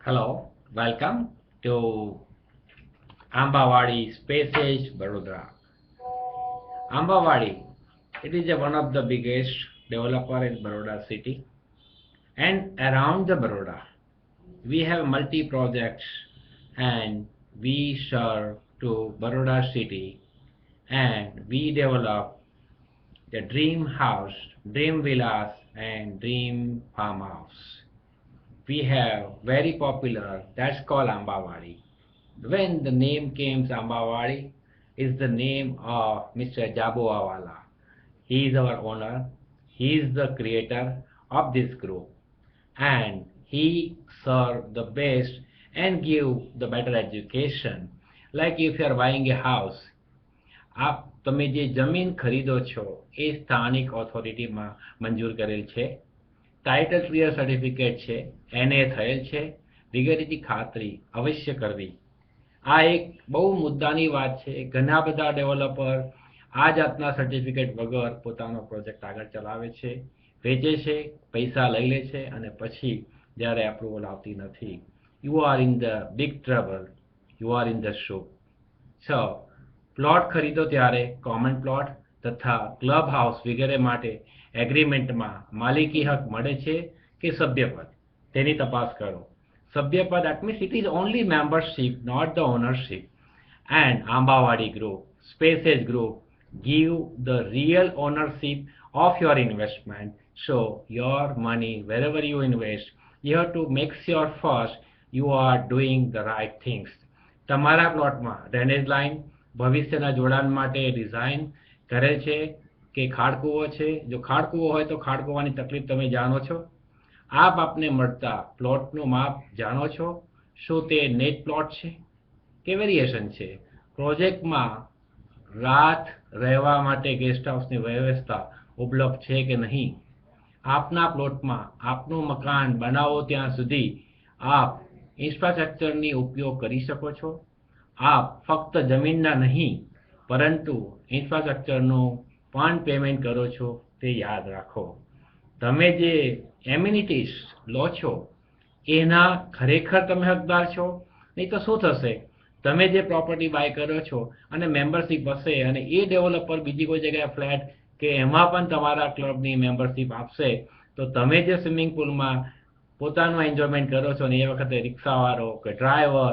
Hello, welcome to Ambawadi Spaces, Baroda. Ambawadi, it is one of the biggest developer in Baroda city and around the Baroda. We have multi projects and we serve to Baroda city and we develop the dream house, dream villas and dream farmhouse. We have very popular, that's called Ambawadi. When the name came Ambawadi, is the name of Mr. Jabu Awala. He is our owner. He is the creator of this group, and he serve the best and give the better education. Like if you are buying a house, આપ તમે જે જમીન ખરીદો છો એ સ્થાનિક ઓથોરિટીમાં મંજૂર કરેલ છે, ટાઇટલ ક્લિયર સર્ટિફિકેટ છે, એને થયેલ છે વગેરેની ખાતરી અવશ્ય કરવી. આ એક બહુ મુદ્દાની વાત છે. ઘણા બધા ડેવલપર આ જાતના સર્ટિફિકેટ વગર પોતાનો પ્રોજેક્ટ આગળ ચલાવે છે, વેચે છે, પૈસા લઈ લે છે અને પછી જ્યારે એપ્રુવલ આવતી નથી, you are in the big trouble, you are in the show. So plot ખરીદો ત્યારે કોમન પ્લોટ તથા ક્લબ હાઉસ વગેરે માટે એગ્રીમેન્ટમાં માલિકી હક મળે છે કે સભ્યપદ તેની તપાસ કરો. સભ્યપદ that means it is only membership, not the ownership. And Ambawadi Group, Spaces Group give the real ownership of your investment. So your money, wherever you invest, you have to make sure first you are doing the right things. તમારા પ્લોટમાં drainage line ભવિષ્યના જોડાણ માટે design કરે છે કે ખાડકૂવો છે? જો ખાડકૂવો હોય તો ખાડકૂવાની તકલીફ તમે જાણો છો? આપ આપને મળતા પ્લોટનું માપ જાણો છો? શું તે નેટ પ્લોટ છે કે વેરિએશન છે? પ્રોજેક્ટમાં રાત રહેવા માટે ગેસ્ટ હાઉસની વ્યવસ્થા ઉપલબ્ધ છે કે નહીં? આપના પ્લોટમાં આપનું મકાન બનાવો ત્યાં સુધી આપ ઇન્ફ્રાસ્ટ્રક્ચરની ઉપયોગ કરી શકો છો. આપ ફક્ત જમીનના નહીં પરંતુ ઇન્ફ્રાસ્ટ્રક્ચરનું પણ પેમેન્ટ કરો છો તે યાદ રાખો. તમે જે એમ્યુનિટીઝ લો છો એના ખરેખર તમે હકદાર છો? નહીં તો શું થશે? તમે જે પ્રોપર્ટી બાય કરો છો અને મેમ્બરશીપ હશે અને એ ડેવલપર બીજી કોઈ જગ્યાએ ફ્લેટ કે એમાં પણ તમારા ક્લબની મેમ્બરશીપ આપશે તો તમે જે સ્વિમિંગ પુલમાં પોતાનું એન્જોયમેન્ટ કરો છો ને એ વખતે રિક્ષાવાળો કે ડ્રાઈવર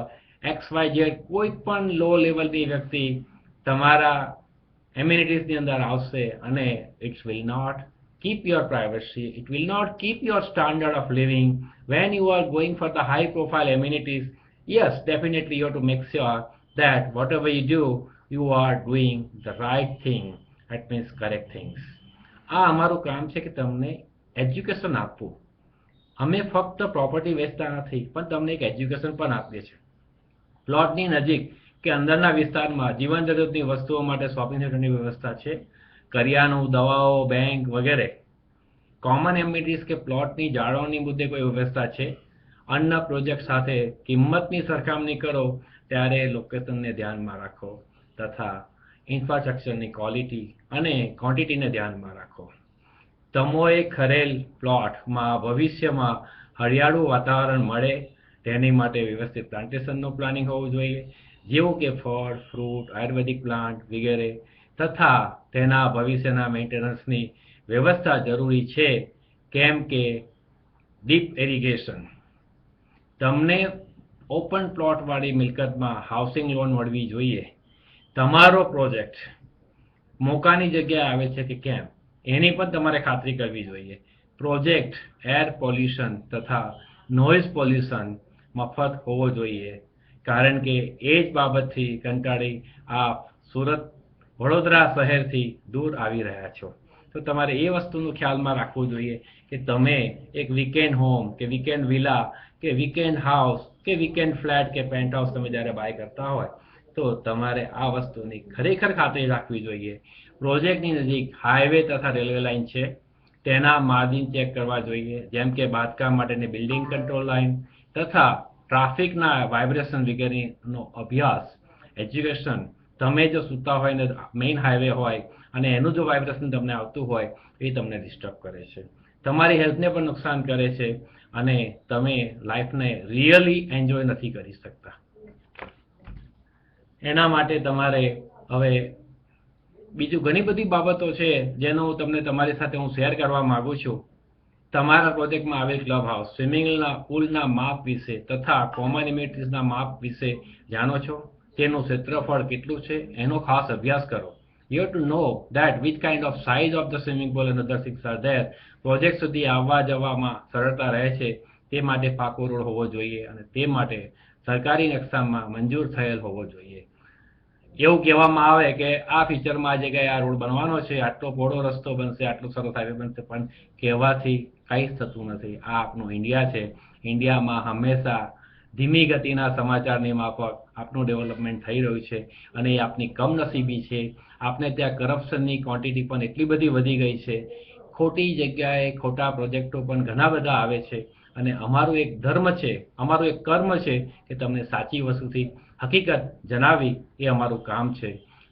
XYZ કોઈ પણ લો લેવલની વ્યક્તિ તમારા એમ્યુનિટીઝની અંદર આવશે અને it's will not keep your privacy, it will not keep your standard of living. When you are going for the high profile amenities, yes, definitely you have to make sure that whatever you do, you are doing the right thing. That means correct things. આ અમારું કામ છે કે તમને education આપવું. અમે ફક્ત property વેચતા નથી પણ તમને એક એજ્યુકેશન પણ આપીએ છીએ. પ્લોટની નજીક કે અંદરના વિસ્તારમાં જીવન જરૂરિયાતની વસ્તુઓ માટે શોપિંગ સેન્ટરની વ્યવસ્થા છે, કરિયાણું, દવાઓ, બેંક વગેરે. કોમન એમ્યુનિટીઝ કે પ્લોટની જાળવણી મુદ્દે કોઈ વ્યવસ્થા છે? અન્ય પ્રોજેક્ટ સાથે કિંમતની સરખામણી કરો ત્યારે લોકેશનને ધ્યાનમાં રાખો તથા ઇન્ફ્રાસ્ટ્રક્ચરની ક્વોલિટી અને ક્વોન્ટિટીને ધ્યાનમાં રાખો. તમોએ ખરેલ પ્લોટમાં ભવિષ્યમાં હરિયાળું વાતાવરણ મળે તેની માટે વ્યવસ્થિત પ્લાન્ટેશનનું પ્લાનિંગ હોવું જોઈએ, જેવું કે ફળ, ફ્રૂટ, આયુર્વેદિક પ્લાન્ટ વગેરે તથા તેના ભવિષ્યના મેન્ટેનન્સની વ્યવસ્થા જરૂરી છે, કેમ કે ડીપ ઇરિગેશન. તમને ઓપન પ્લોટવાળી મિલકતમાં હાઉસિંગ લોન મળવી જોઈએ. તમારો પ્રોજેક્ટ મોકાની જગ્યાએ આવે છે કે કેમ એની પણ તમારે ખાતરી કરવી જોઈએ. પ્રોજેક્ટ એર પોલ્યુશન તથા નોઇઝ પોલ્યુશન મફત હોવો જોઈએ, કારણ કે એ જ બાબતથી કંટાળી આપ સુરત વડોદરા શહેરથી દૂર આવી રહ્યા છો. તો તમારે એ વસ્તુનું ખ્યાલમાં રાખવું જોઈએ કે તમે એક વીકેન્ડ હોમ કે વીકેન્ડ વિલા કે વીકેન્ડ હાઉસ કે વીકેન્ડ ફ્લેટ કે પેન્ટ હાઉસ તમે જ્યારે બાય કરતા હોય તો તમારે આ વસ્તુની ખરેખર ખાતરી રાખવી જોઈએ. પ્રોજેક્ટની નજીક હાઈવે તથા રેલવે લાઇન છે તેના માર્જિન ચેક કરવા જોઈએ, જેમ કે બાંધકામ માટેની બિલ્ડિંગ કંટ્રોલ લાઇન તથા ટ્રાફિકના વાઇબ્રેશન વગેરેનો અભ્યાસ, એજ્યુકેશન. તમે જો સૂતા હોય ને મેઇન હાઈવે હોય અને એનું જો વાઇબ્રેશન તમને આવતું હોય એ તમને ડિસ્ટર્બ કરે છે. તમારી હેલ્થને પણ નુકસાન કરે છે અને તમે લાઈફને રિયલી એન્જોય નથી કરી શકતા. એના માટે તમારે હવે બીજું ઘણી બધી બાબતો છે જેનો હું તમને તમારી સાથે શેર કરવા માંગુ છું. તમારા પ્રોજેક્ટમાં આવેલ ક્લબ હાઉસ, સ્વિમિંગના પુલના માપ વિશે તથા કોમન એમિનિટીઝના માપ વિશે જાણો છો? તેનું ક્ષેત્રફળ કેટલું છે એનો ખાસ અભ્યાસ કરો. You have to know that which kind of size of the swimming pool and other things are there. Project સુધી આવવા જવામાં સરળતા રહે છે તે માટે પાકો રોડ હોવો જોઈએ અને તે માટે સરકારી નકશામાં મંજૂર થયેલ હોવો જોઈએ. એવું કહેવામાં આવે કે આ ફીચરમાં આ જગ્યાએ આ રોડ બનવાનો છે, આટલો પહોળો રસ્તો બનશે, આટલો સરસ હાઈવે બનશે, પણ કહેવાથી કંઈ જ થતું નથી. આ આપણું ઇન્ડિયા છે. ઇન્ડિયામાં હંમેશા ધીમી ગતિના સમાચારની માફક આપનું ડેવલપમેન્ટ થઈ રહ્યું છે અને એ આપની કમનસીબી છે. આપણે ત્યાં કરપ્શનની ક્વોન્ટિટી પણ એટલી બધી વધી ગઈ છે. ખોટી જગ્યાએ ખોટા પ્રોજેક્ટો પણ ઘણા બધા આવે છે અને અમારું એક ધર્મ છે, અમારું એક કર્મ છે કે તમને સાચી વસ્તુથી હકીકત જણાવી એ અમારું કામ છે.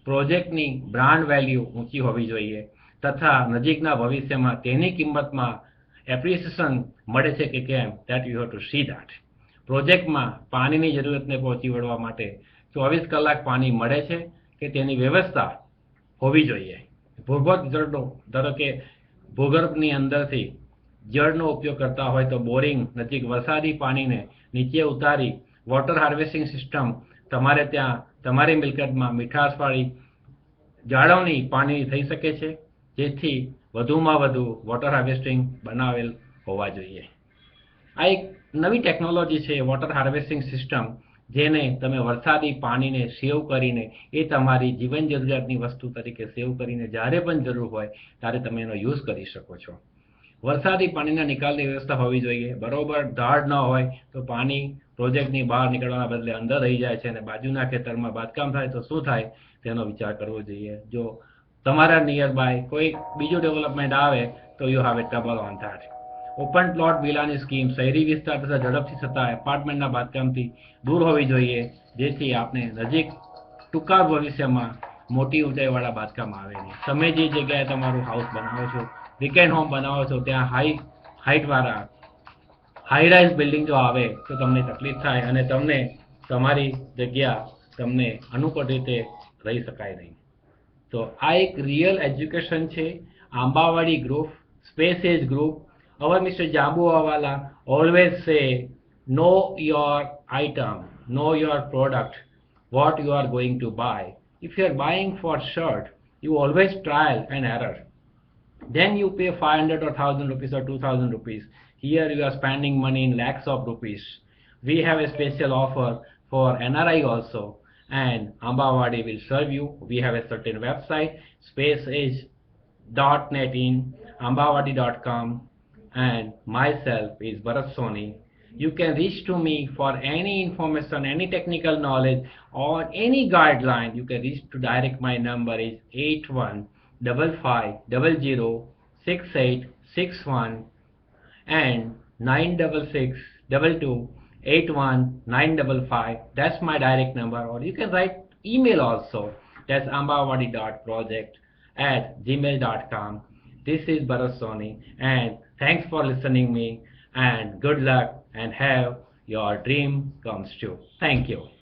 પ્રોજેક્ટની બ્રાન્ડ વેલ્યુ ઊંચી હોવી જોઈએ તથા નજીકના ભવિષ્યમાં તેની કિંમતમાં એપ્રિસિએશન મળે છે કે કેમ, that you have to C that. પ્રોજેક્ટમાં પાણીની જરૂરિયાતને પહોંચી વળવા માટે 24 કલાક પાણી મળે છે કે તેની વ્યવસ્થા હોવી જોઈએ. ભૂગર્ભ જળનો, ધારો કે ભૂગર્ભની અંદરથી જળનો ઉપયોગ કરતા હોય તો બોરિંગ નજીક વરસાદી પાણીને નીચે ઉતારી વોટર હાર્વેસ્ટિંગ સિસ્ટમ તમારે ત્યાં તમારી મિલકતમાં મીઠાશવાળી જાળવણી પાણી થઈ શકે છે, જેથી વધુમાં વધુ વોટર હાર્વેસ્ટિંગ બનાવેલ હોવા જોઈએ. આ એક નવી ટેકનોલોજી છે વોટર હાર્વેસ્ટિંગ સિસ્ટમ, જેને તમે વરસાદી પાણીને સેવ કરીને એ તમારી જીવન જરૂરિયાતની વસ્તુ તરીકે સેવ કરીને જ્યારે પણ જરૂર હોય ત્યારે તમે એનો યુઝ કરી શકો છો. વરસાદી પાણીના નિકાલની વ્યવસ્થા હોવી જોઈએ. બરોબર ધાડ ન હોય તો પાણી પ્રોજેક્ટની બહાર નીકળવાના બદલે અંદર રહી જાય છે અને બાજુના ખેતરમાં બાંધકામ થાય તો શું થાય તેનો વિચાર કરવો જોઈએ. જો તમારા નિયર બાય કોઈ બીજું ડેવલપમેન્ટ આવે તો you have a trouble on that. Open plot વિલાની સ્કીમ શહેરી વિસ્તાર તથા ઝડપથી થતા એપાર્ટમેન્ટના બાંધકામથી દૂર હોવી જોઈએ, જેથી આપણે નજીક ટૂંકા ભવિષ્યમાં મોટી ઊંચાઈવાળા બાંધકામ આવે નહીં. તમે જે જગ્યાએ તમારું હાઉસ બનાવો છો, વીકેન્ડ હોમ બનાવો છો, ત્યાં હાઈટવાળા હાઈ રાઇઝ બિલ્ડિંગ જો આવે તો તમને તકલીફ થાય અને તમને તમારી જગ્યા તમને અનુકૂળ રીતે રહી શકાય નહીં. તો આ એક રિયલ એજ્યુકેશન છે. Ambawadi group, space age group, our Mr. Jambuwala always say, know your item, know your product, what you are going to buy. If you are buying for shirt, you always trial and error. Then you pay 500 or 1000 rupees or 2000 rupees. Here you are spending money in lakhs of rupees. We have a special offer for NRI also, and Ambawadi will serve you. We have a certain website, spaceage.net in ambawadi.com, and myself is Bharat Soni. You can reach to me for any information, any technical knowledge or any guideline. You can reach to direct. My number is 8155006861 and 966228195. That's my direct number, or you can write email also. That's ambawadi.project@gmail.com. This is Bharat Soni, and thanks for listening me, and good luck and have your dream comes true. Thank you.